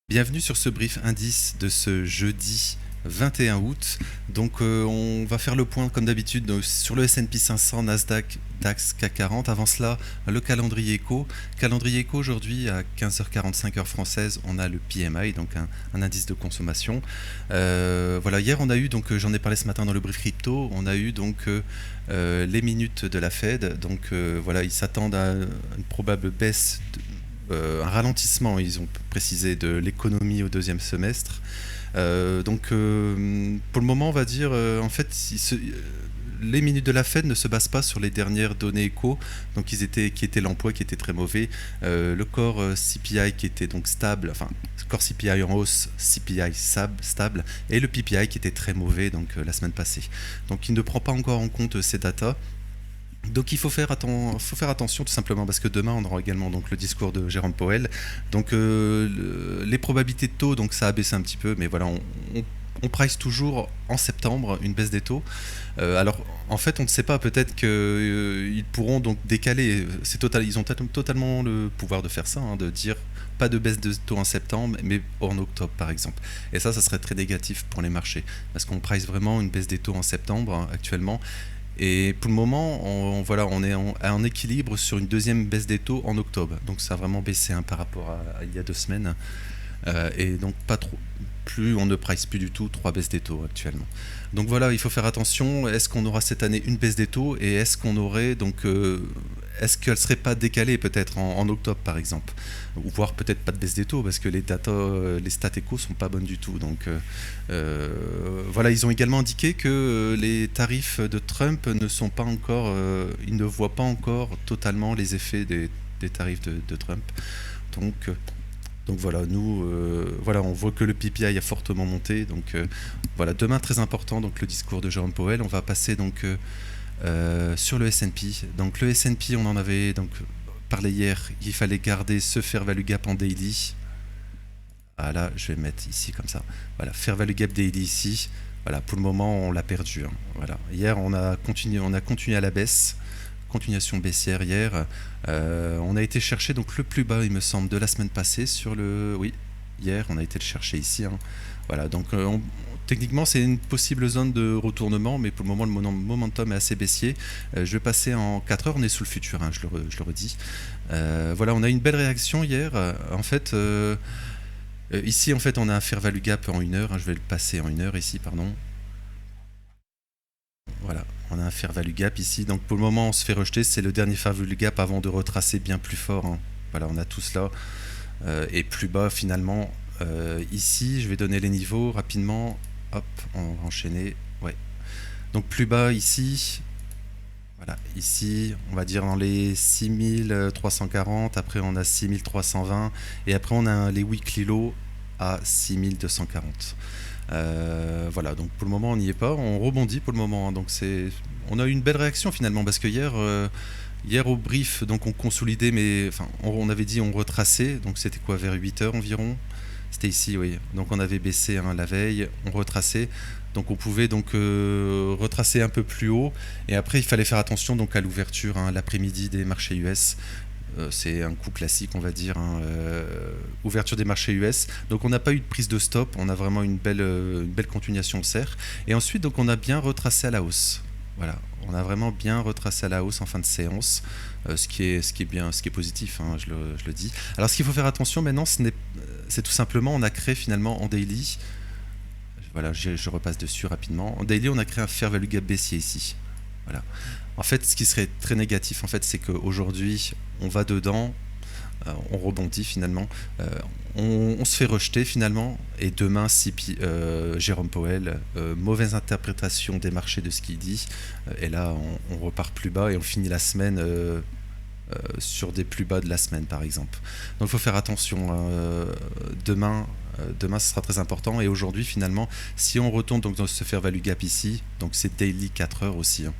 Bienvenue sur ce brief indice de ce jeudi 21 août. Donc on va faire le point comme d'habitude sur le S&P 500, Nasdaq, DAX, CAC 40. Avant cela, le calendrier éco. Calendrier éco aujourd'hui à 15h45 heure française, on a le PMI, donc un indice de consommation. Voilà, hier on a eu, donc j'en ai parlé ce matin dans le brief crypto, on a eu donc les minutes de la Fed. Donc voilà, ils s'attendent à une probable baisse un ralentissement, ils ont précisé, de l'économie au deuxième semestre. Pour le moment, on va dire, en fait, les minutes de la Fed ne se basent pas sur les dernières données éco, donc qui étaient l'emploi qui était très mauvais, le corps CPI qui était donc stable, enfin corps CPI en hausse, CPI stable, et le PPI qui était très mauvais donc la semaine passée. Donc il ne prend pas encore en compte ces datas. Donc il faut faire attention tout simplement parce que demain on aura également donc le discours de Jérôme Powell. Donc les probabilités de taux, donc ça a baissé un petit peu, mais voilà, on price toujours en septembre une baisse des taux. Alors en fait on ne sait pas, peut-être qu'ils pourront donc décaler, ils ont totalement le pouvoir de faire ça, hein, de dire pas de baisse de taux en septembre mais en octobre par exemple. Et ça serait très négatif pour les marchés parce qu'on price vraiment une baisse des taux en septembre, hein, actuellement. Et pour le moment, on est en équilibre sur une deuxième baisse des taux en octobre. Donc ça a vraiment baissé, hein, par rapport à il y a 2 semaines. Et donc pas trop, on ne price plus du tout 3 baisses des taux actuellement. Donc voilà, il faut faire attention. Est-ce qu'on aura cette année une baisse des taux et est-ce qu'on aurait est-ce qu'elle serait pas décalée peut-être en octobre par exemple, ou voire peut-être pas de baisse des taux parce que les stats éco sont pas bonnes du tout. Donc voilà, ils ont également indiqué que les tarifs de Trump ne sont pas encore, ils ne voient pas encore totalement les effets des tarifs de Trump. Donc voilà, nous, voilà, on voit que le PPI a fortement monté. Donc voilà, demain très important, donc le discours de Jérôme Powell. On va passer donc sur le S&P. Donc le S&P, on en avait donc parlé hier. Il fallait garder ce fair value gap en daily. Ah là, je vais mettre ici comme ça. Voilà, fair value gap daily ici. Voilà, pour le moment, on l'a perdu, hein. Voilà. Hier, on a continué à la baisse. Continuation baissière hier. On a été chercher donc le plus bas, il me semble, de la semaine passée oui, hier on a été le chercher ici, hein. Voilà, donc techniquement c'est une possible zone de retournement, mais pour le moment le momentum est assez baissier. Je vais passer en 4 heures, on est sous le futur, hein, je le redis. Voilà, on a une belle réaction hier. En fait, ici en fait on a un fair value gap en 1 heure, hein, je vais le passer en 1 heure ici, pardon. Voilà, on a un fair value gap ici. Donc pour le moment, on se fait rejeter. C'est le dernier fair value gap avant de retracer bien plus fort, hein. Voilà, on a tout cela. Et plus bas finalement. Ici, je vais donner les niveaux rapidement. Hop, on va enchaîner. Ouais. Donc plus bas ici. Voilà, ici, on va dire dans les 6340. Après, on a 6320. Et après, on a les weekly low à 6240. Voilà, donc pour le moment on n'y est pas, on rebondit pour le moment, hein. Donc on a eu une belle réaction finalement parce que hier au brief, donc on consolidait, mais enfin on avait dit on retraçait, donc c'était quoi, vers 8 heures environ, c'était ici, oui, donc on avait baissé, hein, la veille, on retraçait, donc on pouvait donc retracer un peu plus haut, et après il fallait faire attention donc à l'ouverture, hein, l'après-midi des marchés US. C'est un coup classique, on va dire, hein, ouverture des marchés US. Donc on n'a pas eu de prise de stop, on a vraiment une belle continuation haussière. Et ensuite, donc on a bien retracé à la hausse. Voilà, on a vraiment bien retracé à la hausse en fin de séance, ce qui est positif, hein, je le dis. Alors ce qu'il faut faire attention maintenant, c'est tout simplement, on a créé finalement en daily, voilà, je repasse dessus rapidement. En daily, on a créé un fair value gap baissier ici. Voilà. En fait, ce qui serait très négatif, en fait, c'est qu'aujourd'hui, on va dedans, on rebondit finalement, on se fait rejeter finalement, et demain, si Jérôme Powell, mauvaise interprétation des marchés de ce qu'il dit, et là, on repart plus bas et on finit la semaine sur des plus bas de la semaine, par exemple. Donc, il faut faire attention. Demain, ce sera très important. Et aujourd'hui, finalement, si on retourne donc dans ce fair value gap ici, donc c'est daily 4 heures aussi, hein.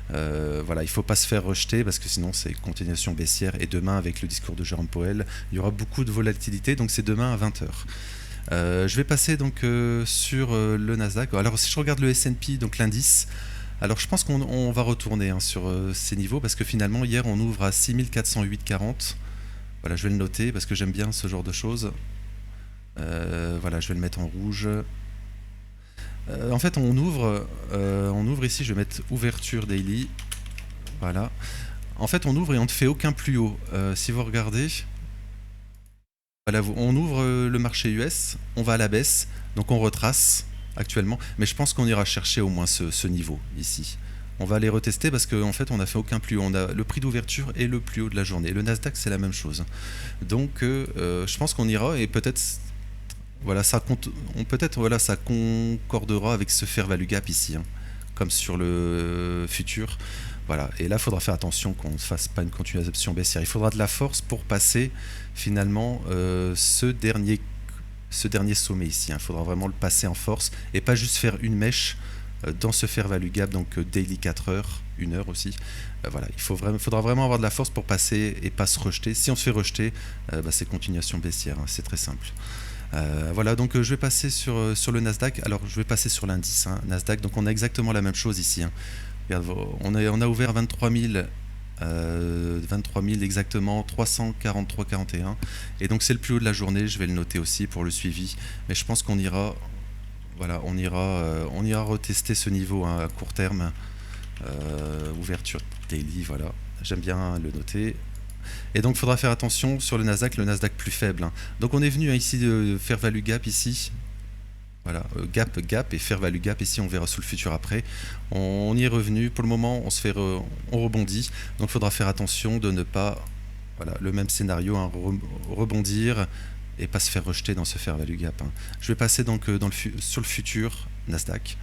Voilà, il ne faut pas se faire rejeter parce que sinon c'est continuation baissière. Et demain, avec le discours de Jérôme Powell, il y aura beaucoup de volatilité. Donc c'est demain à 20 heures. Je vais passer donc sur le Nasdaq. Alors si je regarde le S&P, donc l'indice, alors je pense qu'on va retourner, hein, sur ces niveaux parce que finalement hier on ouvre à 6408,40. Voilà, je vais le noter parce que j'aime bien ce genre de choses. Voilà, je vais le mettre en rouge. En fait, on ouvre ici, je vais mettre ouverture daily. Voilà. En fait, on ouvre et on ne fait aucun plus haut. Si vous regardez, voilà, on ouvre le marché US, on va à la baisse, donc on retrace actuellement. Mais je pense qu'on ira chercher au moins ce niveau ici. On va aller retester parce qu'en fait, on n'a fait aucun plus haut. On a le prix d'ouverture et le plus haut de la journée. Le Nasdaq, c'est la même chose. Donc, je pense qu'on ira et peut-être voilà, peut-être voilà, ça concordera avec ce fair value gap ici, hein, comme sur le futur. Voilà. Et là, il faudra faire attention qu'on ne fasse pas une continuation baissière. Il faudra de la force pour passer finalement ce dernier sommet ici. Il faudra vraiment le passer en force et pas juste faire une mèche dans ce fair value gap, donc daily 4 heures, 1 heure aussi. Voilà, faudra vraiment avoir de la force pour passer et pas se rejeter. Si on se fait rejeter, c'est continuation baissière, hein, c'est très simple. Voilà, donc je vais passer sur le Nasdaq. Alors, je vais passer sur l'indice, hein, Nasdaq. Donc, on a exactement la même chose ici, hein. Regarde, on a ouvert 23 000, 23 000 exactement, 343,41. Et donc, c'est le plus haut de la journée. Je vais le noter aussi pour le suivi. Mais je pense qu'on ira, voilà, on ira retester ce niveau, hein, à court terme. Ouverture daily, voilà. J'aime bien le noter. Et donc il faudra faire attention sur le Nasdaq plus faible, hein. Donc on est venu, hein, ici de fair value gap ici. Voilà, gap et fair value gap ici, on verra sous le futur après. On y est revenu, pour le moment on rebondit, donc il faudra faire attention de ne pas, voilà, le même scénario, hein, rebondir et pas se faire rejeter dans ce fair value gap, hein. Je vais passer donc sur le futur Nasdaq.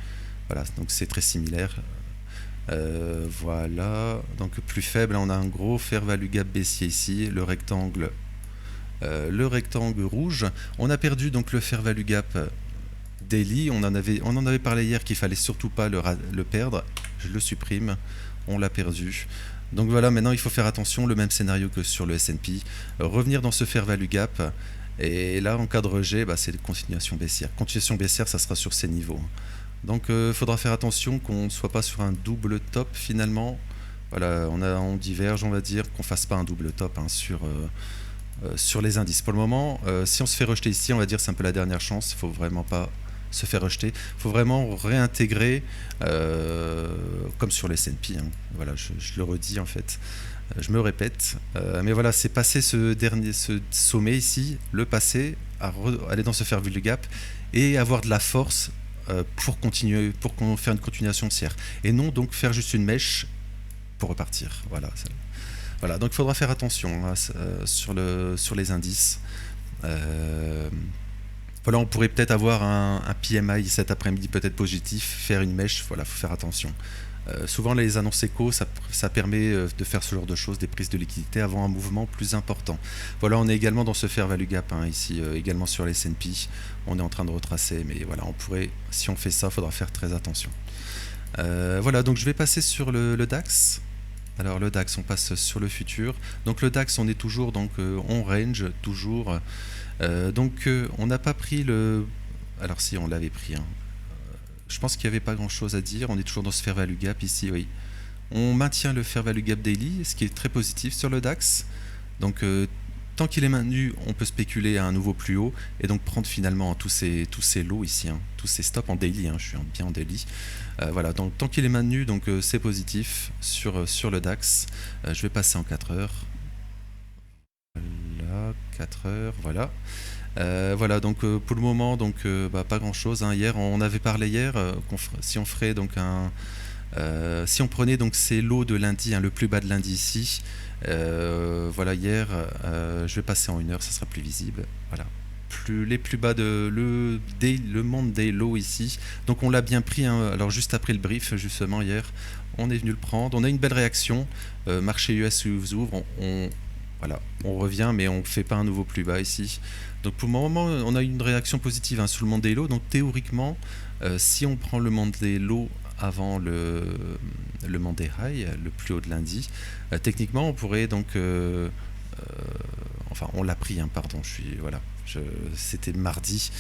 Voilà, donc c'est très similaire. Voilà, donc plus faible, on a un gros fair value gap baissier ici, le rectangle rouge. On a perdu donc le fair value gap daily, on en avait parlé hier qu'il fallait surtout pas le perdre. Je le supprime, on l'a perdu. Donc voilà, maintenant il faut faire attention, le même scénario que sur le S&P, revenir dans ce fair value gap. Et là, en cas de rejet, c'est continuation baissière. Continuation baissière, ça sera sur ces niveaux. Donc il faudra faire attention qu'on ne soit pas sur un double top finalement. Voilà, on diverge, on va dire, qu'on ne fasse pas un double top, hein, sur les indices. Pour le moment, si on se fait rejeter ici, on va dire c'est un peu la dernière chance. Il ne faut vraiment pas se faire rejeter. Il faut vraiment réintégrer, comme sur les S&P, hein. Voilà, je le redis en fait. Je me répète. Mais voilà, c'est passer ce sommet ici, le passer, aller dans ce fair value gap et avoir de la force pour continuer, pour faire une continuation haussière. Et non donc faire juste une mèche pour repartir. Voilà. Voilà, donc il faudra faire attention, hein, sur les indices. Voilà, on pourrait peut-être avoir un PMI cet après-midi peut-être positif, faire une mèche, voilà, faut faire attention. Souvent les annonces éco, ça permet de faire ce genre de choses, des prises de liquidité avant un mouvement plus important. Voilà, on est également dans ce fair value gap, hein, ici, également sur les S&P. On est en train de retracer, mais voilà, si on fait ça, il faudra faire très attention. Voilà, donc je vais passer sur le DAX. Alors le DAX, on passe sur le futur. Donc le DAX, on est toujours donc on range toujours. Donc on n'a pas pris le. Alors si, on l'avait pris, hein. Je pense qu'il n'y avait pas grand chose à dire. On est toujours dans ce fair value gap ici, oui. On maintient le fair value gap daily, ce qui est très positif sur le DAX. Donc tant qu'il est maintenu, on peut spéculer à un nouveau plus haut et donc prendre finalement tous ces lots ici, hein, tous ces stops en daily, hein, je suis bien en daily. Voilà, donc tant qu'il est maintenu, donc c'est positif sur le DAX. Je vais passer en 4 heures. Voilà, 4 heures, voilà. Voilà, donc pour le moment, donc pas grand chose, hein. Hier, on avait parlé si on ferait donc si on prenait donc ces lots de lundi, hein, le plus bas de lundi ici, voilà, hier, je vais passer en 1 heure, ça sera plus visible. Voilà, les plus bas de le monde des lots ici. Donc on l'a bien pris, hein. Alors juste après le brief, justement hier, on est venu le prendre. On a une belle réaction. Marché US ouvre, voilà, on revient, mais on ne fait pas un nouveau plus bas ici. Donc pour le moment, on a une réaction positive, hein, sur le monde des lots. Donc théoriquement, si on prend le monde des lots avant le Monday High, le plus haut de lundi, techniquement, on pourrait donc... enfin, on l'a pris, hein, pardon, c'était mardi.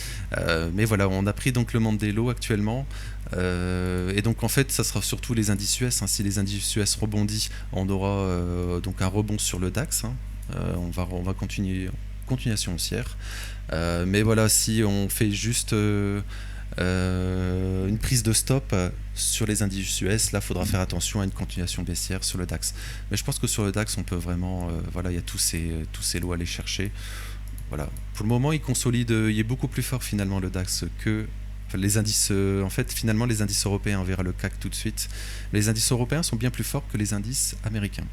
Mais voilà, on a pris donc le Monday Low actuellement. Et donc en fait, ça sera surtout les indices US, hein. Si les indices US rebondissent, on aura donc un rebond sur le DAX, hein. On va continuer continuation haussière. Mais voilà, si on fait juste une prise de stop sur les indices US, là, il faudra faire attention à une continuation baissière sur le DAX. Mais je pense que sur le DAX, on peut vraiment, voilà, il y a tous ces lots à aller chercher. Voilà. Pour le moment, il consolide, il est beaucoup plus fort finalement le DAX que les indices. En fait, finalement, les indices européens, on verra le CAC tout de suite. Les indices européens sont bien plus forts que les indices américains.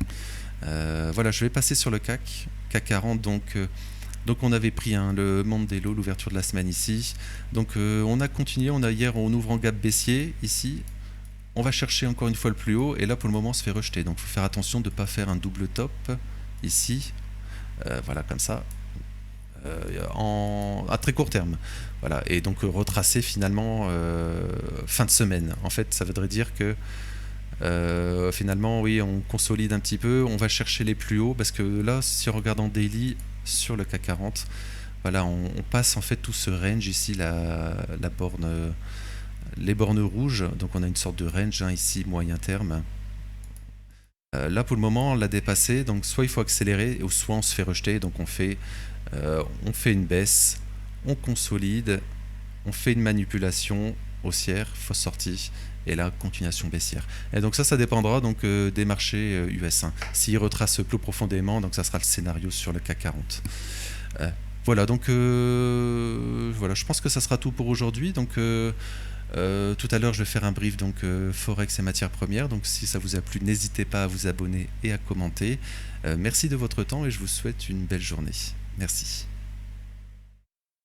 Voilà, je vais passer sur le CAC 40. Donc on avait pris le Mandelo, l'ouverture de la semaine ici. Donc on a continué, hier on ouvre en gap baissier ici. On va chercher encore une fois le plus haut et là pour le moment on se fait rejeter. Donc il faut faire attention de ne pas faire un double top ici. Voilà, comme ça. À très court terme. Voilà. Et donc retracer finalement fin de semaine. En fait, ça voudrait dire que finalement, oui, on consolide un petit peu, on va chercher les plus hauts parce que là, si on regarde en daily sur le CAC 40, voilà, on passe en fait tout ce range ici, la borne, les bornes rouges. Donc on a une sorte de range ici, moyen terme. Là, pour le moment, on l'a dépassé. Donc soit il faut accélérer, ou soit on se fait rejeter. Donc on fait une baisse, on consolide, on fait une manipulation haussière, fausse sortie, et là continuation baissière. Et donc ça dépendra donc des marchés US. S'ils retracent plus profondément, donc ça sera le scénario sur le CAC 40. Voilà, donc voilà, je pense que ça sera tout pour aujourd'hui. Donc tout à l'heure, je vais faire un brief donc Forex et matières premières. Donc si ça vous a plu, n'hésitez pas à vous abonner et à commenter. Merci de votre temps et je vous souhaite une belle journée. Merci.